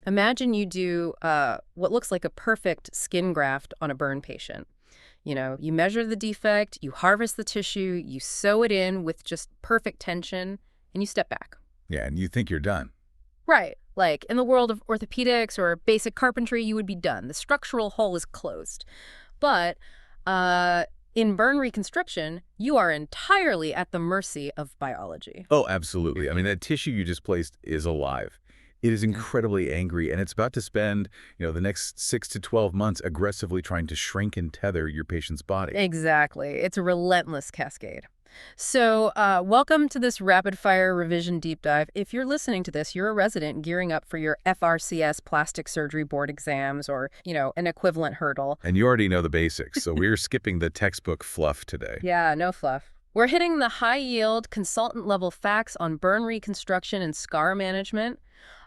Imagine you do what looks like a perfect skin graft on a burn patient. You measure the defect, you harvest the tissue, you sew it in with just perfect tension, and you step back. Yeah, and you think you're done. Right. Like in the world of orthopedics or basic carpentry, you would be done. The structural hole is closed. But in burn reconstruction, you are entirely at the mercy of biology. Oh, absolutely. I mean, that tissue you just placed is alive. It is Yeah. incredibly angry, and it's about to spend, the next 6 to 12 months aggressively trying to shrink and tether your patient's body. Exactly. It's a relentless cascade. So, welcome to this rapid fire revision deep dive. If you're listening to this, you're a resident gearing up for your FRCS plastic surgery board exams or, an equivalent hurdle. And you already know the basics, so we're skipping the textbook fluff today. Yeah, no fluff. We're hitting the high yield consultant level facts on burn reconstruction and scar management.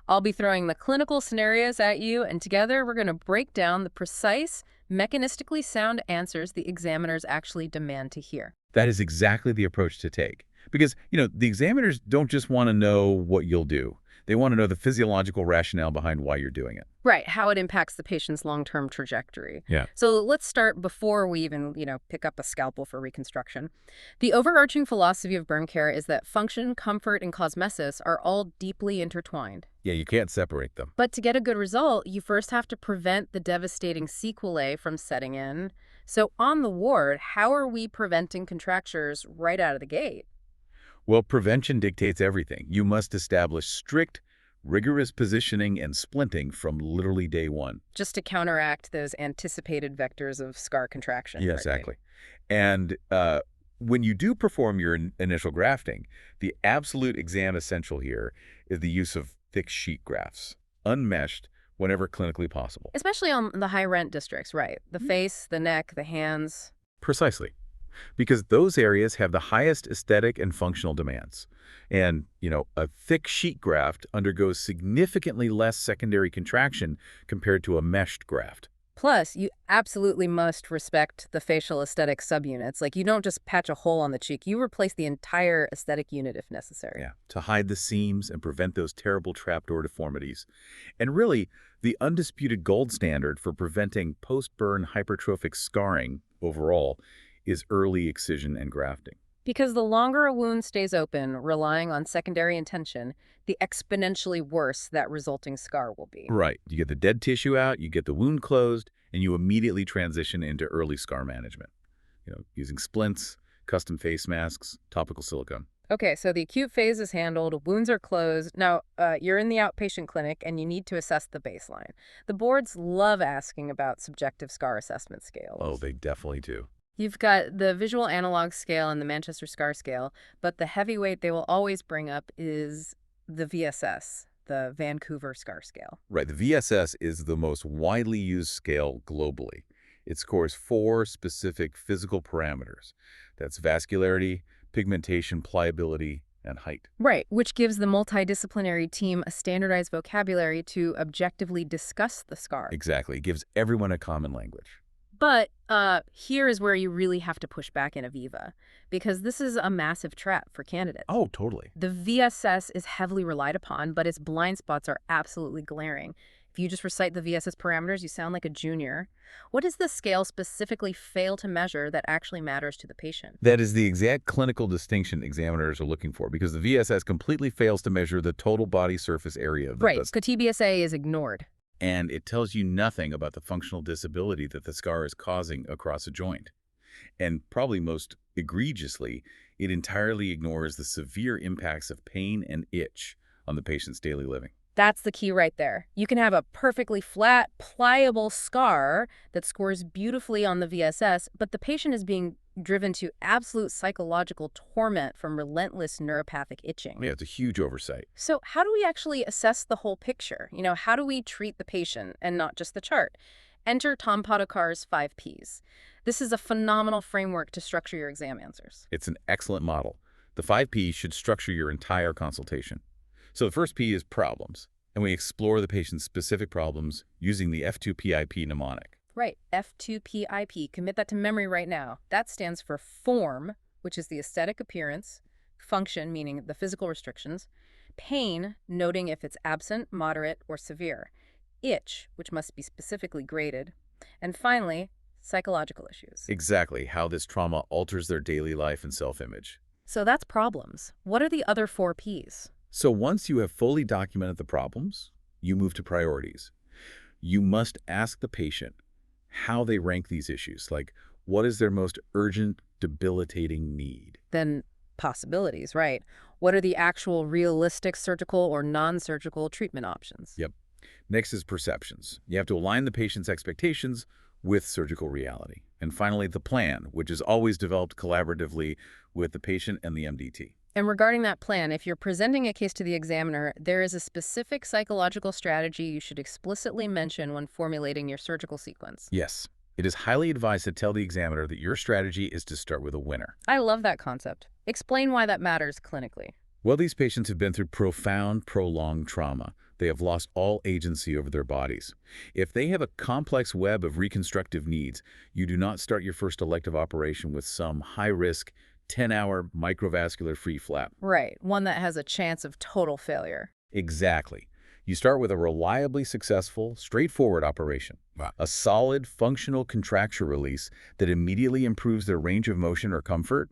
I'll be throwing the clinical scenarios at you, and together we're going to break down the precise, mechanistically sound answers the examiners actually demand to hear. That is exactly the approach to take. Because, the examiners don't just want to know what you'll do. They want to know the physiological rationale behind why you're doing it. Right, how it impacts the patient's long-term trajectory. Yeah. So let's start before we even, pick up a scalpel for reconstruction. The overarching philosophy of burn care is that function, comfort, and cosmesis are all deeply intertwined. Yeah, you can't separate them. But to get a good result, you first have to prevent the devastating sequelae from setting in. So on the ward, how are we preventing contractures right out of the gate? Well, prevention dictates everything. You must establish strict, rigorous positioning and splinting from literally day one. Just to counteract those anticipated vectors of scar contraction. Yeah, Right? exactly. And when you do perform your initial grafting, the absolute exam essential here is the use of thick sheet grafts, unmeshed whenever clinically possible. Especially on the high rent districts, right? The face, the neck, the hands. Precisely. Because those areas have the highest aesthetic and functional demands. And, a thick sheet graft undergoes significantly less secondary contraction compared to a meshed graft. Plus, you absolutely must respect the facial aesthetic subunits. Like, you don't just patch a hole on the cheek, you replace the entire aesthetic unit if necessary. Yeah, to hide the seams and prevent those terrible trapdoor deformities. And really, the undisputed gold standard for preventing post-burn hypertrophic scarring overall is early excision and grafting. Because the longer a wound stays open, relying on secondary intention, the exponentially worse that resulting scar will be. Right. You get the dead tissue out, you get the wound closed, and you immediately transition into early scar management. Using splints, custom face masks, topical silicone. Okay, so the acute phase is handled, wounds are closed. Now, you're in the outpatient clinic and you need to assess the baseline. The boards love asking about subjective scar assessment scales. Oh, they definitely do. You've got the visual analog scale and the Manchester scar scale, but the heavyweight they will always bring up is the VSS, the Vancouver scar scale. Right. The VSS is the most widely used scale globally. It scores 4 specific physical parameters. That's vascularity, pigmentation, pliability, and height. Right, which gives the multidisciplinary team a standardized vocabulary to objectively discuss the scar. Exactly. It gives everyone a common language. But here is where you really have to push back in Aviva, because this is a massive trap for candidates. Oh, totally. The VSS is heavily relied upon, but its blind spots are absolutely glaring. If you just recite the VSS parameters, you sound like a junior. What does the scale specifically fail to measure that actually matters to the patient? That is the exact clinical distinction examiners are looking for because the VSS completely fails to measure the total body surface area of the Right, so TBSA is ignored. And it tells you nothing about the functional disability that the scar is causing across a joint. And probably most egregiously, it entirely ignores the severe impacts of pain and itch on the patient's daily living. That's the key right there. You can have a perfectly flat, pliable scar that scores beautifully on the VSS, but the patient is being driven to absolute psychological torment from relentless neuropathic itching. Yeah, it's a huge oversight. So how do we actually assess the whole picture? How do we treat the patient and not just the chart? Enter Tom Potokar's 5 Ps. This is a phenomenal framework to structure your exam answers. It's an excellent model. The 5 Ps should structure your entire consultation. So the first P is problems, and we explore the patient's specific problems using the F2PIP mnemonic. Right, F2PIP. Commit that to memory right now. That stands for form, which is the aesthetic appearance, function, meaning the physical restrictions, pain, noting if it's absent, moderate, or severe, itch, which must be specifically graded. And finally, psychological issues. Exactly how this trauma alters their daily life and self-image. So that's problems. What are the other four Ps? So once you have fully documented the problems, you move to priorities. You must ask the patient how they rank these issues, like what is their most urgent, debilitating need? Then possibilities, right? What are the actual realistic surgical or non-surgical treatment options? Yep. Next is perceptions. You have to align the patient's expectations with surgical reality. And finally, the plan, which is always developed collaboratively with the patient and the MDT. And regarding that plan, if you're presenting a case to the examiner, there is a specific psychological strategy you should explicitly mention when formulating your surgical sequence. Yes, it is highly advised to tell the examiner that your strategy is to start with a winner. I love that concept. Explain why that matters clinically. Well, these patients have been through profound, prolonged trauma. They have lost all agency over their bodies. If they have a complex web of reconstructive needs, you do not start your first elective operation with some high-risk, 10-hour microvascular free flap. Right, one that has a chance of total failure. Exactly. You start with a reliably successful, straightforward operation. Wow. A solid, functional contracture release that immediately improves their range of motion or comfort.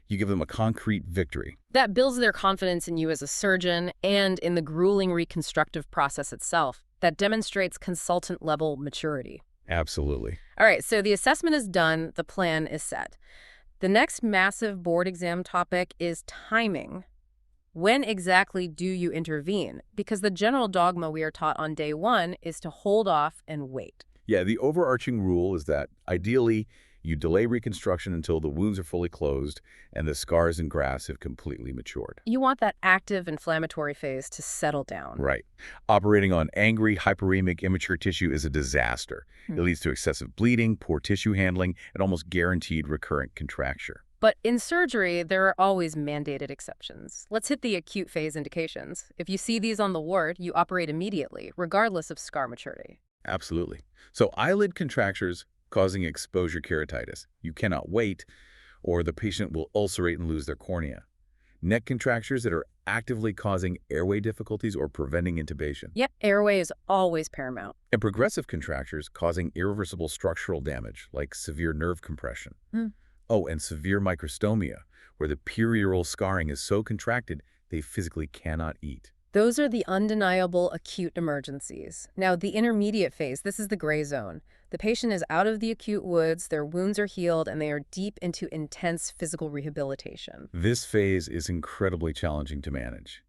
You give them a concrete victory. That builds their confidence in you as a surgeon and in the grueling reconstructive process itself. That demonstrates consultant-level maturity. Absolutely. All right, so the assessment is done, the plan is set. The next massive board exam topic is timing. When exactly do you intervene? Because the general dogma we are taught on day one is to hold off and wait. Yeah, the overarching rule is that, ideally, you delay reconstruction until the wounds are fully closed and the scars and grafts have completely matured. You want that active inflammatory phase to settle down. Right. Operating on angry, hyperemic, immature tissue is a disaster. It leads to excessive bleeding, poor tissue handling, and almost guaranteed recurrent contracture. But in surgery, there are always mandated exceptions. Let's hit the acute phase indications. If you see these on the ward, you operate immediately, regardless of scar maturity. Absolutely. So eyelid contractures causing exposure keratitis. You cannot wait, or the patient will ulcerate and lose their cornea. Neck contractures that are actively causing airway difficulties or preventing intubation. Yep, airway is always paramount. And progressive contractures causing irreversible structural damage, like severe nerve compression. Oh, and severe microstomia, where the perioral scarring is so contracted they physically cannot eat. Those are the undeniable acute emergencies. Now, the intermediate phase, this is the gray zone. The patient is out of the acute woods, their wounds are healed, and they are deep into intense physical rehabilitation. This phase is incredibly challenging to manage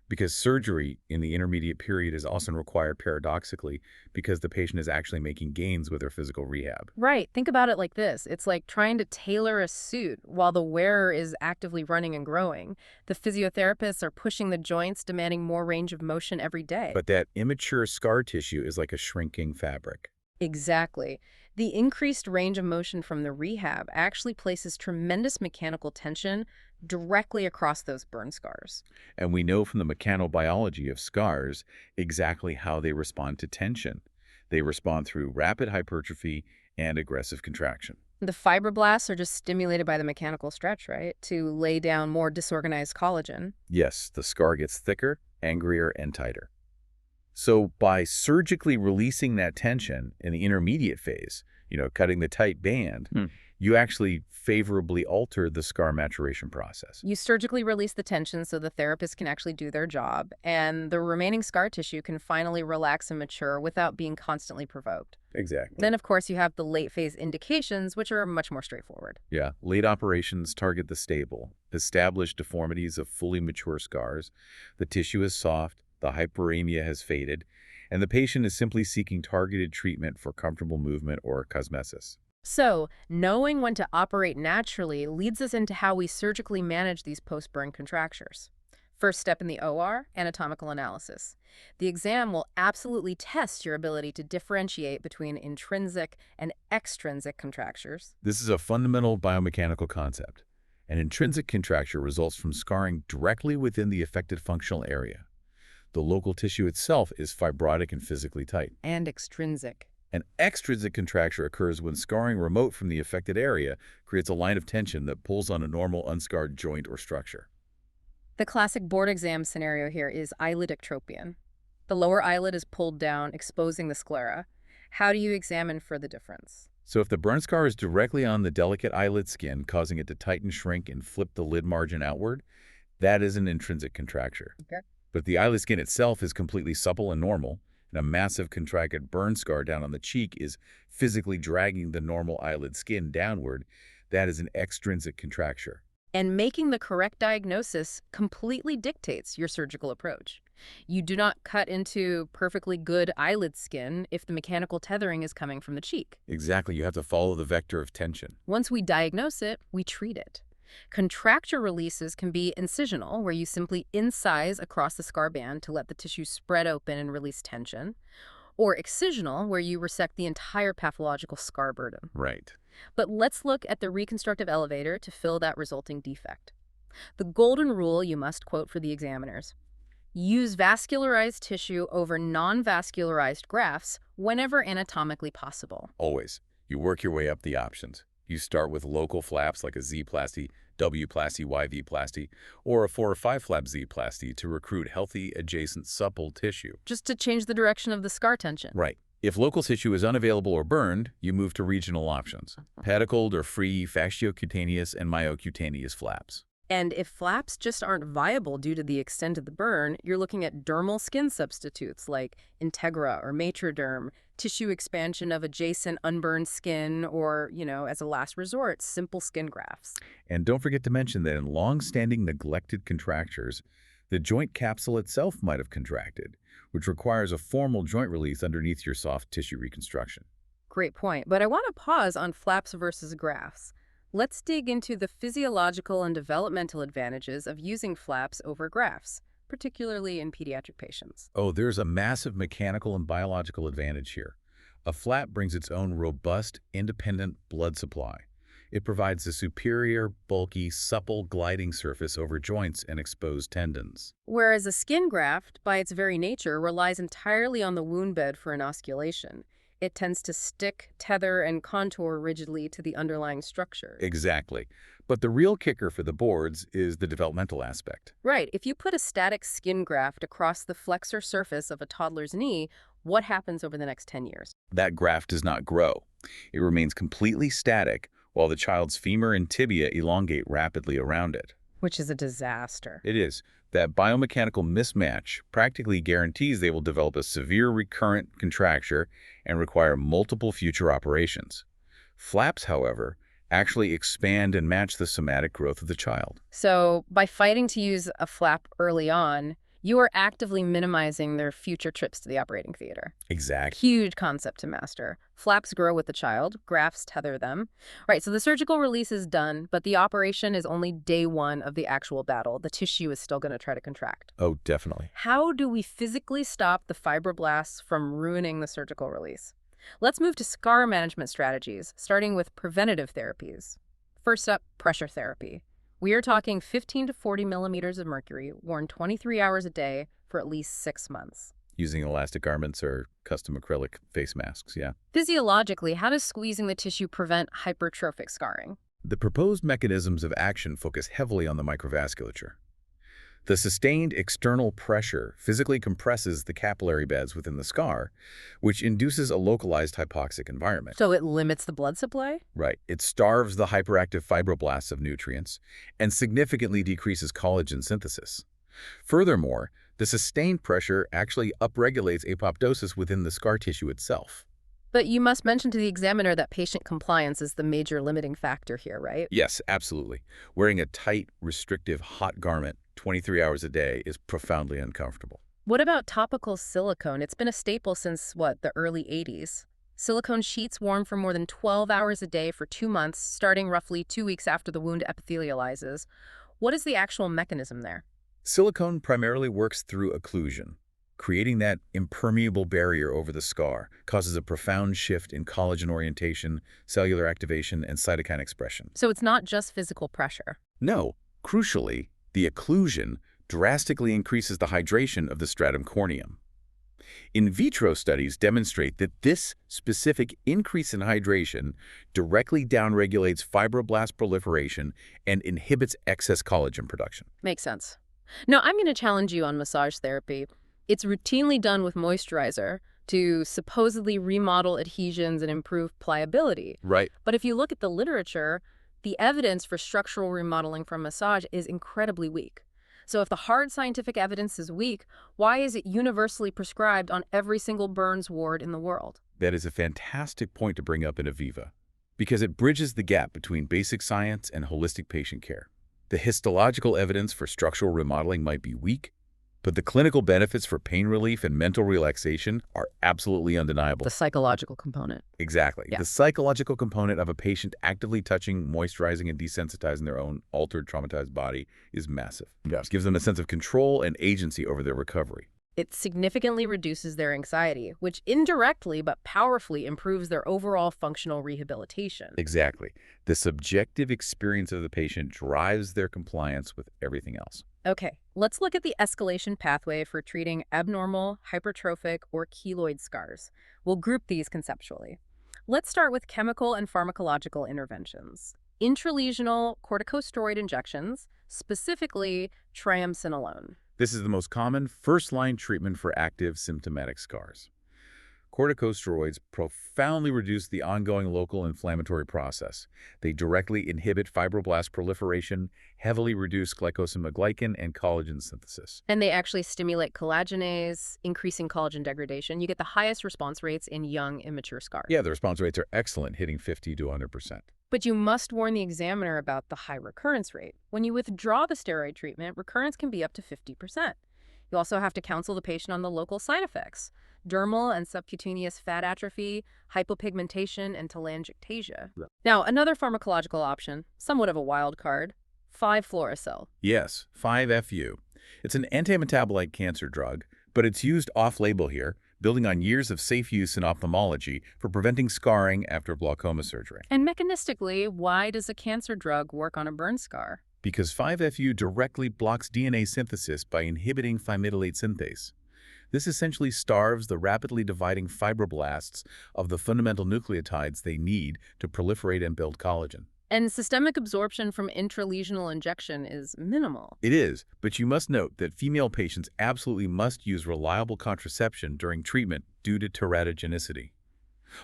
because surgery in the intermediate period is often required paradoxically because the patient is actually making gains with their physical rehab. Right. Think about it like this. It's like trying to tailor a suit while the wearer is actively running and growing. The physiotherapists are pushing the joints, demanding more range of motion every day. But that immature scar tissue is like a shrinking fabric. Exactly. The increased range of motion from the rehab actually places tremendous mechanical tension directly across those burn scars. And we know from the mechanobiology of scars exactly how they respond to tension. They respond through rapid hypertrophy and aggressive contraction. The fibroblasts are just stimulated by the mechanical stretch, right? To lay down more disorganized collagen. Yes, the scar gets thicker, angrier, and tighter. So by surgically releasing that tension in the intermediate phase, cutting the tight band, you actually favorably alter the scar maturation process. You surgically release the tension so the therapist can actually do their job, and the remaining scar tissue can finally relax and mature without being constantly provoked. Exactly. Then, of course, you have the late phase indications, which are much more straightforward. Yeah, late operations target the stable, established deformities of fully mature scars. The tissue is soft, the hyperemia has faded, and the patient is simply seeking targeted treatment for comfortable movement or cosmesis. So, knowing when to operate naturally leads us into how we surgically manage these post-burn contractures. First step in the OR, anatomical analysis. The exam will absolutely test your ability to differentiate between intrinsic and extrinsic contractures. This is a fundamental biomechanical concept. An intrinsic contracture results from scarring directly within the affected functional area. The local tissue itself is fibrotic and physically tight. And extrinsic. An extrinsic contracture occurs when scarring remote from the affected area creates a line of tension that pulls on a normal unscarred joint or structure. The classic board exam scenario here is eyelid ectropion. The lower eyelid is pulled down, exposing the sclera. How do you examine for the difference? So if the burn scar is directly on the delicate eyelid skin, causing it to tighten, shrink, and flip the lid margin outward, that is an intrinsic contracture. Okay. But if the eyelid skin itself is completely supple and normal, and a massive contracted burn scar down on the cheek is physically dragging the normal eyelid skin downward, that is an extrinsic contracture. And making the correct diagnosis completely dictates your surgical approach. You do not cut into perfectly good eyelid skin if the mechanical tethering is coming from the cheek. Exactly, you have to follow the vector of tension. Once we diagnose it, we treat it. Contracture releases can be incisional, where you simply incise across the scar band to let the tissue spread open and release tension, or excisional, where you resect the entire pathological scar burden. Right. But let's look at the reconstructive elevator to fill that resulting defect. The golden rule you must quote for the examiners: use vascularized tissue over non-vascularized grafts whenever anatomically possible. Always. You work your way up the options. You start with local flaps like a Z-plasty, W-plasty, YV-plasty, or a 4 or 5 flap Z-plasty to recruit healthy, adjacent, supple tissue. Just to change the direction of the scar tension. Right. If local tissue is unavailable or burned, you move to regional options: pedicled or free fasciocutaneous and myocutaneous flaps. And if flaps just aren't viable due to the extent of the burn, you're looking at dermal skin substitutes like Integra or Matroderm, tissue expansion of adjacent unburned skin, or, as a last resort, simple skin grafts. And don't forget to mention that in long-standing neglected contractures, the joint capsule itself might have contracted, which requires a formal joint release underneath your soft tissue reconstruction. Great point. But I want to pause on flaps versus grafts. Let's dig into the physiological and developmental advantages of using flaps over grafts, particularly in pediatric patients. Oh, there's a massive mechanical and biological advantage here. A flap brings its own robust, independent blood supply. It provides a superior, bulky, supple gliding surface over joints and exposed tendons. Whereas a skin graft, by its very nature, relies entirely on the wound bed for inoculation. It tends to stick, tether, and contour rigidly to the underlying structure. Exactly. But the real kicker for the boards is the developmental aspect. Right. If you put a static skin graft across the flexor surface of a toddler's knee, what happens over the next 10 years? That graft does not grow. It remains completely static while the child's femur and tibia elongate rapidly around it. Which is a disaster. It is. That biomechanical mismatch practically guarantees they will develop a severe recurrent contracture and require multiple future operations. Flaps, however, actually expand and match the somatic growth of the child. So by fighting to use a flap early on, you are actively minimizing their future trips to the operating theater. Exactly. Huge concept to master. Flaps grow with the child, grafts tether them. Right, so the surgical release is done, but the operation is only day one of the actual battle. The tissue is still going to try to contract. Oh, definitely. How do we physically stop the fibroblasts from ruining the surgical release? Let's move to scar management strategies, starting with preventative therapies. First up, pressure therapy. We are talking 15 to 40 millimeters of mercury, worn 23 hours a day for at least 6 months. Using elastic garments or custom acrylic face masks, yeah. Physiologically, how does squeezing the tissue prevent hypertrophic scarring? The proposed mechanisms of action focus heavily on the microvasculature. The sustained external pressure physically compresses the capillary beds within the scar, which induces a localized hypoxic environment. So it limits the blood supply? Right. It starves the hyperactive fibroblasts of nutrients and significantly decreases collagen synthesis. Furthermore, the sustained pressure actually upregulates apoptosis within the scar tissue itself. But you must mention to the examiner that patient compliance is the major limiting factor here, right? Yes, absolutely. Wearing a tight, restrictive, hot garment 23 hours a day is profoundly uncomfortable. What about topical silicone? It's been a staple since, the early 80s. Silicone sheets worn for more than 12 hours a day for 2 months, starting roughly 2 weeks after the wound epithelializes. What is the actual mechanism there? Silicone primarily works through occlusion. Creating that impermeable barrier over the scar causes a profound shift in collagen orientation, cellular activation, and cytokine expression. So it's not just physical pressure. No, crucially, the occlusion drastically increases the hydration of the stratum corneum. In vitro studies demonstrate that this specific increase in hydration directly downregulates fibroblast proliferation and inhibits excess collagen production. Makes sense. Now, I'm going to challenge you on massage therapy. It's routinely done with moisturizer to supposedly remodel adhesions and improve pliability. Right. But if you look at the literature, the evidence for structural remodeling from massage is incredibly weak. So if the hard scientific evidence is weak, why is it universally prescribed on every single burns ward in the world? That is a fantastic point to bring up in Aviva, because it bridges the gap between basic science and holistic patient care. The histological evidence for structural remodeling might be weak, but the clinical benefits for pain relief and mental relaxation are absolutely undeniable. The psychological component. Exactly. Yeah. The psychological component of a patient actively touching, moisturizing, and desensitizing their own altered, traumatized body is massive. Yes. It gives them a sense of control and agency over their recovery. It significantly reduces their anxiety, which indirectly but powerfully improves their overall functional rehabilitation. Exactly. The subjective experience of the patient drives their compliance with everything else. Okay, let's look at the escalation pathway for treating abnormal, hypertrophic, or keloid scars. We'll group these conceptually. Let's start with chemical and pharmacological interventions. Intralesional corticosteroid injections, specifically triamcinolone. This is the most common first-line treatment for active symptomatic scars. Corticosteroids profoundly reduce the ongoing local inflammatory process. They directly inhibit fibroblast proliferation, heavily reduce glycosaminoglycan and collagen synthesis. And they actually stimulate collagenase, increasing collagen degradation. You get the highest response rates in young, immature scars. Yeah, the response rates are excellent, hitting 50 to 100%. But you must warn the examiner about the high recurrence rate. When you withdraw the steroid treatment, recurrence can be up to 50%. You also have to counsel the patient on the local side effects: dermal and subcutaneous fat atrophy, hypopigmentation, and telangiectasia. Yeah. Now, another pharmacological option, somewhat of a wild card, 5-fluorouracil. Yes, 5-FU. It's an antimetabolite cancer drug, but it's used off-label here, building on years of safe use in ophthalmology for preventing scarring after glaucoma surgery. And mechanistically, why does a cancer drug work on a burn scar? Because 5-FU directly blocks DNA synthesis by inhibiting thymidylate synthase. This essentially starves the rapidly dividing fibroblasts of the fundamental nucleotides they need to proliferate and build collagen. And systemic absorption from intralesional injection is minimal. It is, but you must note that female patients absolutely must use reliable contraception during treatment due to teratogenicity.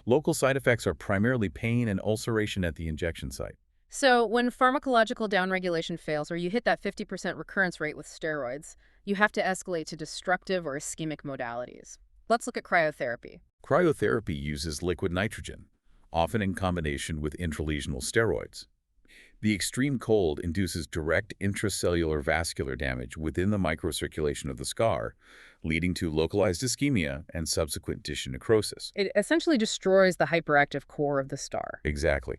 Local side effects are primarily pain and ulceration at the injection site. So when pharmacological downregulation fails, or you hit that 50% recurrence rate with steroids, you have to escalate to destructive or ischemic modalities. Let's look at cryotherapy. Cryotherapy uses liquid nitrogen, often in combination with intralesional steroids. The extreme cold induces direct intracellular vascular damage within the microcirculation of the scar, leading to localized ischemia and subsequent tissue necrosis. It essentially destroys the hyperactive core of the scar. Exactly.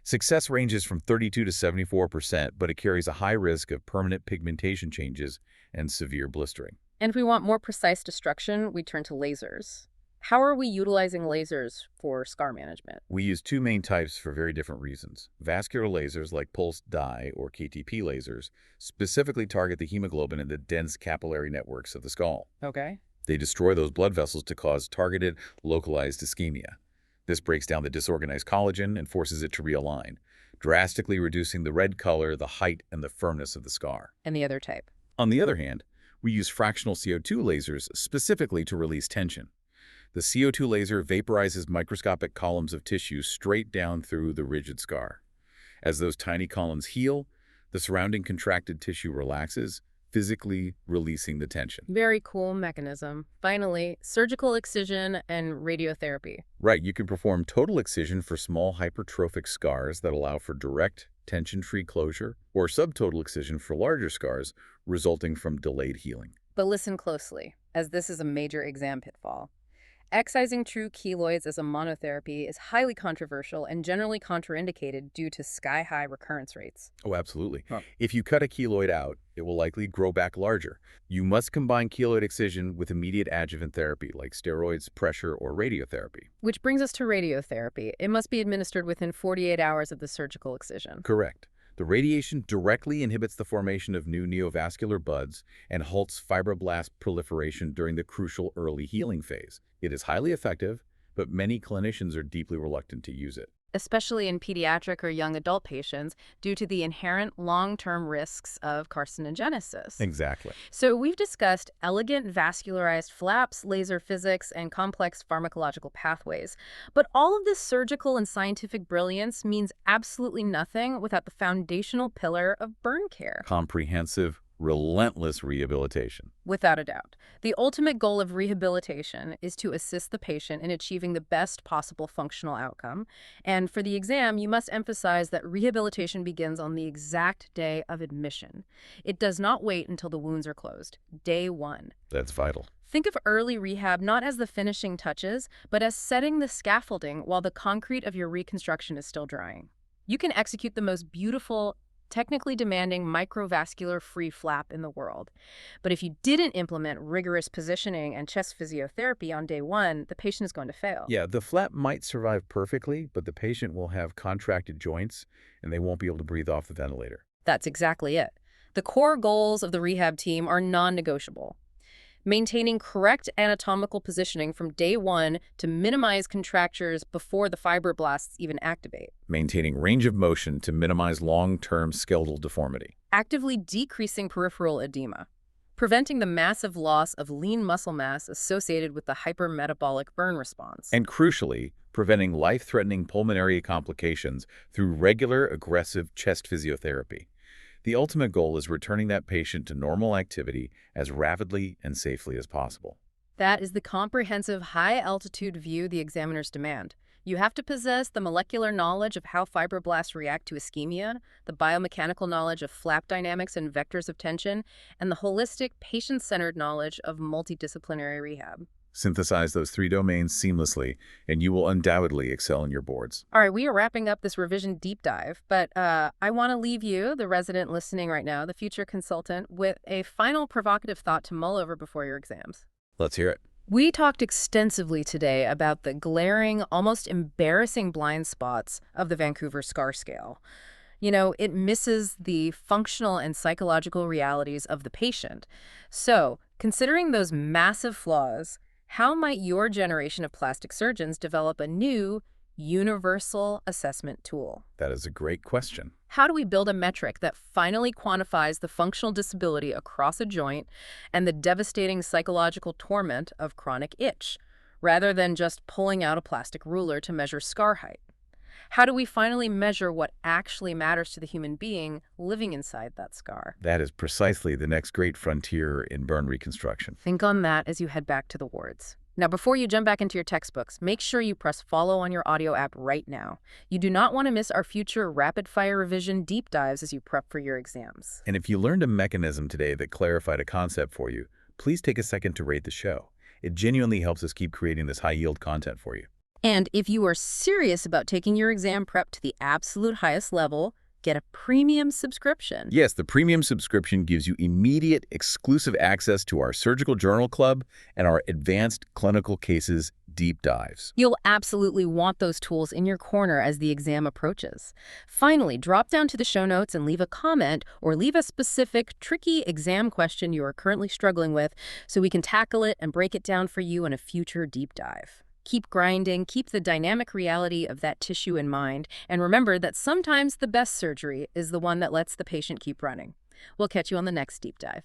Success ranges from 32 to 74%, but it carries a high risk of permanent pigmentation changes and severe blistering. And if we want more precise destruction, we turn to lasers. How are we utilizing lasers for scar management? We use two main types for very different reasons. Vascular lasers like pulsed dye or KTP lasers specifically target the hemoglobin in the dense capillary networks of the skull. Okay. They destroy those blood vessels to cause targeted, localized ischemia. This breaks down the disorganized collagen and forces it to realign, drastically reducing the red color, the height, and the firmness of the scar. And the other type? On the other hand, we use fractional CO2 lasers specifically to release tension. The CO2 laser vaporizes microscopic columns of tissue straight down through the rigid scar. As those tiny columns heal, the surrounding contracted tissue relaxes, physically releasing the tension. Very cool mechanism. Finally, surgical excision and radiotherapy. Right, you can perform total excision for small hypertrophic scars that allow for direct, tension-free closure, or subtotal excision for larger scars resulting from delayed healing. But listen closely, as this is a major exam pitfall. Excising true keloids as a monotherapy is highly controversial and generally contraindicated due to sky-high recurrence rates. Oh, absolutely. Huh. If you cut a keloid out, it will likely grow back larger. You must combine keloid excision with immediate adjuvant therapy like steroids, pressure, or radiotherapy. Which brings us to radiotherapy. It must be administered within 48 hours of the surgical excision. Correct. The radiation directly inhibits the formation of new neovascular buds and halts fibroblast proliferation during the crucial early healing phase. It is highly effective, but many clinicians are deeply reluctant to use it. especially in pediatric or young adult patients, due to the inherent long-term risks of carcinogenesis. Exactly. So we've discussed elegant vascularized flaps, laser physics, and complex pharmacological pathways. But all of this surgical and scientific brilliance means absolutely nothing without the foundational pillar of burn care. Comprehensive, relentless rehabilitation. Without a doubt. The ultimate goal of rehabilitation is to assist the patient in achieving the best possible functional outcome. And for the exam, you must emphasize that rehabilitation begins on the exact day of admission. It does not wait until the wounds are closed. Day one. That's vital. Think of early rehab not as the finishing touches, but as setting the scaffolding while the concrete of your reconstruction is still drying. You can execute the most beautiful, technically demanding microvascular free flap in the world. But if you didn't implement rigorous positioning and chest physiotherapy on day one, the patient is going to fail. Yeah, the flap might survive perfectly, but the patient will have contracted joints and they won't be able to breathe off the ventilator. That's exactly it. The core goals of the rehab team are non-negotiable. Maintaining correct anatomical positioning from day one to minimize contractures before the fibroblasts even activate. Maintaining range of motion to minimize long-term skeletal deformity. Actively decreasing peripheral edema. Preventing the massive loss of lean muscle mass associated with the hypermetabolic burn response. And crucially, preventing life-threatening pulmonary complications through regular aggressive chest physiotherapy. The ultimate goal is returning that patient to normal activity as rapidly and safely as possible. That is the comprehensive high-altitude view the examiners demand. You have to possess the molecular knowledge of how fibroblasts react to ischemia, the biomechanical knowledge of flap dynamics and vectors of tension, and the holistic, patient-centered knowledge of multidisciplinary rehab. Synthesize those three domains seamlessly, and you will undoubtedly excel in your boards. All right, we are wrapping up this revision deep dive, but I want to leave you, the resident listening right now, the future consultant, with a final provocative thought to mull over before your exams. Let's hear it. We talked extensively today about the glaring, almost embarrassing blind spots of the Vancouver SCAR scale. You know, it misses the functional and psychological realities of the patient. So, considering those massive flaws, how might your generation of plastic surgeons develop a new, universal assessment tool? That is a great question. How do we build a metric that finally quantifies the functional disability across a joint and the devastating psychological torment of chronic itch, rather than just pulling out a plastic ruler to measure scar height? How do we finally measure what actually matters to the human being living inside that scar? That is precisely the next great frontier in burn reconstruction. Think on that as you head back to the wards. Now, before you jump back into your textbooks, make sure you press follow on your audio app right now. You do not want to miss our future rapid-fire revision deep dives as you prep for your exams. And if you learned a mechanism today that clarified a concept for you, please take a second to rate the show. It genuinely helps us keep creating this high-yield content for you. And if you are serious about taking your exam prep to the absolute highest level, get a premium subscription. Yes, the premium subscription gives you immediate, exclusive access to our Surgical Journal Club and our Advanced Clinical Cases deep dives. You'll absolutely want those tools in your corner as the exam approaches. Finally, drop down to the show notes and leave a comment or leave a specific, tricky exam question you are currently struggling with so we can tackle it and break it down for you in a future deep dive. Keep grinding, keep the dynamic reality of that tissue in mind, and remember that sometimes the best surgery is the one that lets the patient keep running. We'll catch you on the next deep dive.